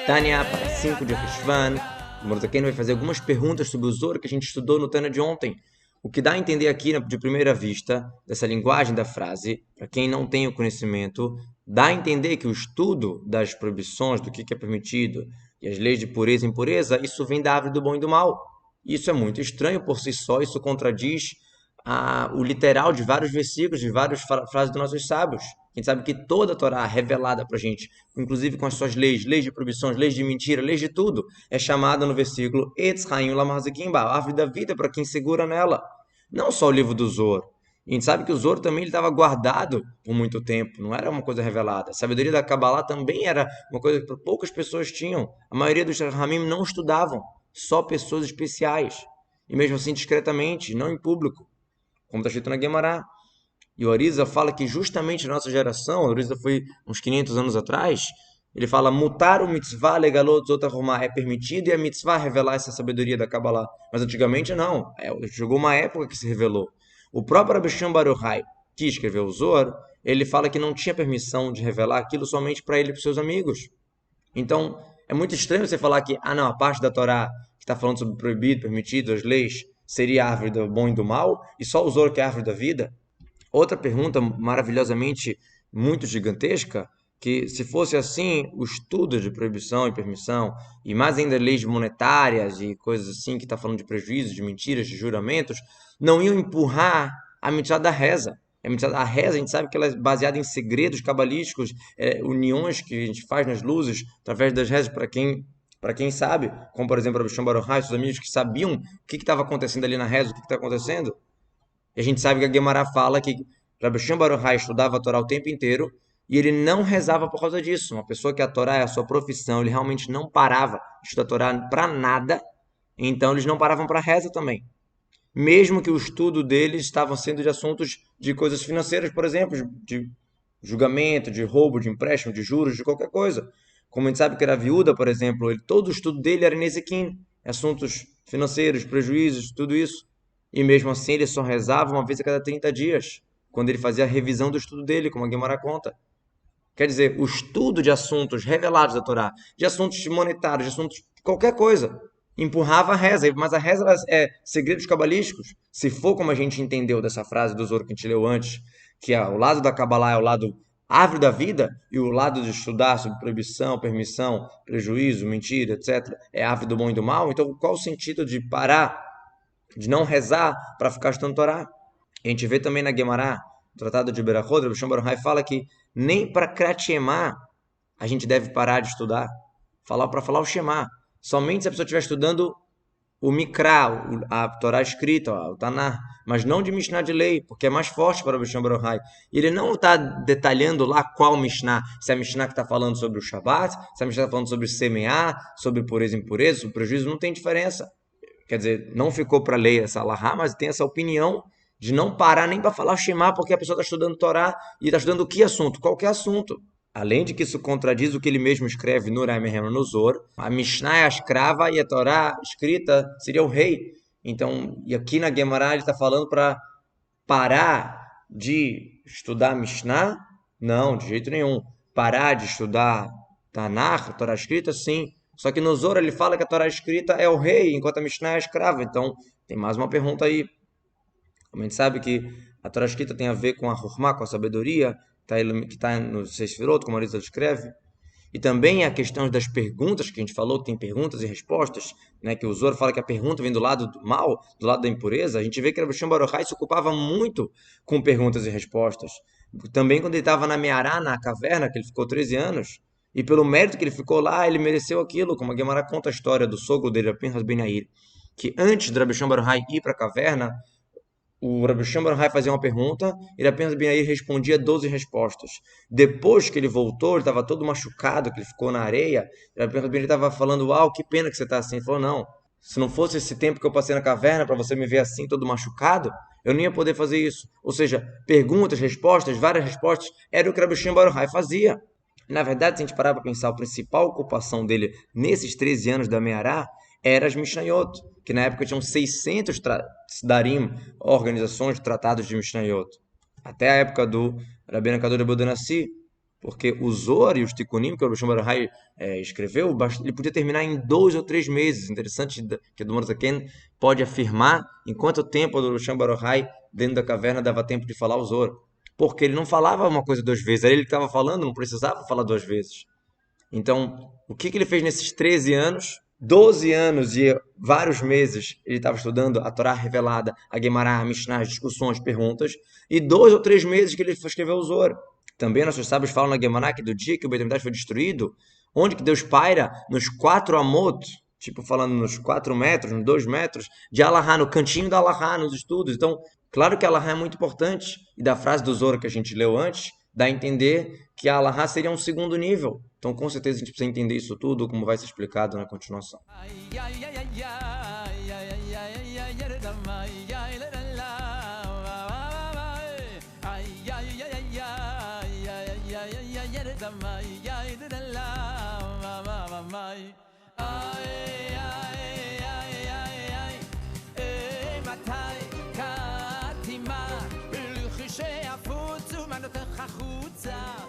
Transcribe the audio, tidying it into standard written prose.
Tânia, para 5 de Rishvan, o Mordecai vai fazer algumas perguntas sobre o Zohar que a gente estudou no Tânia de ontem. O que dá a entender aqui, de primeira vista, dessa linguagem da frase, para quem não tem o conhecimento, dá a entender que o estudo das proibições, do que é permitido, e as leis de pureza e impureza, isso vem da árvore do bom e do mal. Isso é muito estranho por si só, isso contradiz o literal de vários versículos, de várias frases dos nossos sábios. A gente sabe que toda a Torá revelada para a gente, inclusive com as suas leis, leis de proibições, leis de mentira, leis de tudo, é chamada no versículo Etz Haim Lamazikimba, a árvore da vida para quem segura nela. Não só o livro do Zohar. A gente sabe que o Zohar também estava guardado por muito tempo, não era uma coisa revelada. A sabedoria da Kabbalah também era uma coisa que poucas pessoas tinham. A maioria dos Ramim não estudavam, só pessoas especiais. E mesmo assim discretamente, não em público, como está escrito na Guemará. E o Arizal fala que justamente na nossa geração, o Arizal foi uns 500 anos atrás, ele fala, mutar o mitzvah legalot zotarumá, é permitido e a mitzvah revelar essa sabedoria da Kabbalah. Mas antigamente não, chegou uma época que se revelou. O próprio Rabbi Shimon Bar Yochai, que escreveu o Zohar, ele fala que não tinha permissão de revelar aquilo somente para ele e para seus amigos. Então, é muito estranho você falar que, não, a parte da Torá que está falando sobre proibido, permitido, as leis, seria a árvore do bom e do mal, e só o Zohar que é a árvore da vida. Outra pergunta maravilhosamente muito gigantesca, que se fosse assim, o estudo de proibição e permissão, e mais ainda leis monetárias e coisas assim, que está falando de prejuízos, de mentiras, de juramentos, não iam empurrar a mitzvah da reza. A reza, a gente sabe que ela é baseada em segredos cabalísticos, uniões que a gente faz nas luzes, através das rezas, para quem sabe, como por exemplo o Rabbi Shimon Bar Yochai, seus amigos que sabiam o que estava acontecendo ali na reza, o que está acontecendo. E a gente sabe que a Guemará fala que Rabbi Shimon Bar Yochai estudava a Torá o tempo inteiro e ele não rezava por causa disso. Uma pessoa que a Torá é a sua profissão, ele realmente não parava de estudar a Torá para nada, então eles não paravam para reza também. Mesmo que o estudo deles estavam sendo de assuntos de coisas financeiras, por exemplo, de julgamento, de roubo, de empréstimo, de juros, de qualquer coisa. Como a gente sabe que era viúda, por exemplo, todo o estudo dele era Nezikim, assuntos financeiros, prejuízos, tudo isso. E mesmo assim ele só rezava uma vez a cada 30 dias, quando ele fazia a revisão do estudo dele, como a Guemará conta. Quer dizer, o estudo de assuntos revelados da Torá, de assuntos monetários, de assuntos qualquer coisa, empurrava a reza. Mas a reza é segredos cabalísticos. Se for como a gente entendeu dessa frase do Zohar que a gente leu antes, que o lado da Kabbalah é o lado árvore da vida e o lado de estudar sobre proibição, permissão, prejuízo, mentira, etc., é a árvore do bom e do mal, então qual o sentido de parar, de não rezar para ficar estudando Torá? A gente vê também na Guemará, no Tratado de Berachot, o Shimon Bar Yochai fala que nem para Kriyat Shema a gente deve parar de estudar, para falar o Shema. Somente se a pessoa estiver estudando o Mikra, a Torá escrita, o Taná, mas não de Mishnah de lei, porque é mais forte para o Shimon Bar Yochai. E ele não está detalhando lá qual Mishnah, se é a Mishnah que está falando sobre o Shabat, se é a Mishnah está falando sobre semear, sobre pureza e impureza, sobre prejuízo, não tem diferença. Quer dizer, não ficou para lei essa alahá, mas tem essa opinião de não parar nem para falar o Shema, porque a pessoa está estudando Torá e está estudando que assunto? Qualquer assunto. Além de que isso contradiz o que ele mesmo escreve no Ramehem no Zohar, a Mishnah é a escrava e a Torá escrita seria o rei. Então, e aqui na Guemará ele está falando para parar de estudar Mishnah? Não, de jeito nenhum. Parar de estudar Tanakh, a Torá escrita, sim. Só que no Zohar ele fala que a Torá escrita é o rei, enquanto a Mishnah é a escrava. Então, tem mais uma pergunta aí. Como a gente sabe que a Torá escrita tem a ver com a Hurmá, com a sabedoria, que está no Sefirot, como a Marisa escreve. E também a questão das perguntas, que a gente falou, que tem perguntas e respostas, né, que o Zohar fala que a pergunta vem do lado do mal, do lado da impureza. A gente vê que o Rabbi Shimon Bar Yochai se ocupava muito com perguntas e respostas. Também quando ele estava na Meará, na caverna, que ele ficou 13 anos, e pelo mérito que ele ficou lá, ele mereceu aquilo, como a Gemara conta a história do sogro dele, Pinhas Ben Yair, que antes do Rabbi Shimon Bar Yochai ir para a caverna, o Rabbi Shimon Bar Yochai fazia uma pergunta, e apenas Ben Yair respondia 12 respostas. Depois que ele voltou, ele estava todo machucado, que ele ficou na areia, e Rabbi Ben Yair estava falando, uau, que pena que você está assim. Ele falou, não, se não fosse esse tempo que eu passei na caverna para você me ver assim, todo machucado, eu não ia poder fazer isso. Ou seja, perguntas, respostas, várias respostas, era o que Rabbi Shimon Bar Yochai fazia. Na verdade, se a gente parar para pensar, a principal ocupação dele nesses 13 anos da Meará era as Mishnayot, que na época tinham 600 Darim, organizações, tratados de Mishnayot. Até a época do Rabbeinu Kador Abodonassi, Porque o Zohar e os Tikkunim, que o Rosh Baruch escreveu, ele podia terminar em 2 ou 3 meses. Interessante que o Admor Zaken pode afirmar em quanto tempo o Rosh Baruch dentro da caverna dava tempo de falar o Zohar. Porque ele não falava uma coisa 2 vezes, era ele que estava falando, não precisava falar 2 vezes. Então, o que ele fez nesses 13 anos? 12 anos e vários meses ele estava estudando a Torá revelada, a Guemará, a Mishnah, as discussões, perguntas, e 2 ou 3 meses que ele escreveu o Zohar. Também nossos sábios falam na Guemará que do dia que o Beit HaMikdash foi destruído, onde que Deus paira? Nos 4 amot, tipo falando nos 4 metros, nos 2 metros, de Alahá, no cantinho da Alahá, nos estudos. Então, claro que a Alahá é muito importante, e da frase do Zohar que a gente leu antes, dá a entender que a Alahá seria um segundo nível. Então, com certeza, a gente precisa entender isso tudo, como vai ser explicado na continuação. החוצה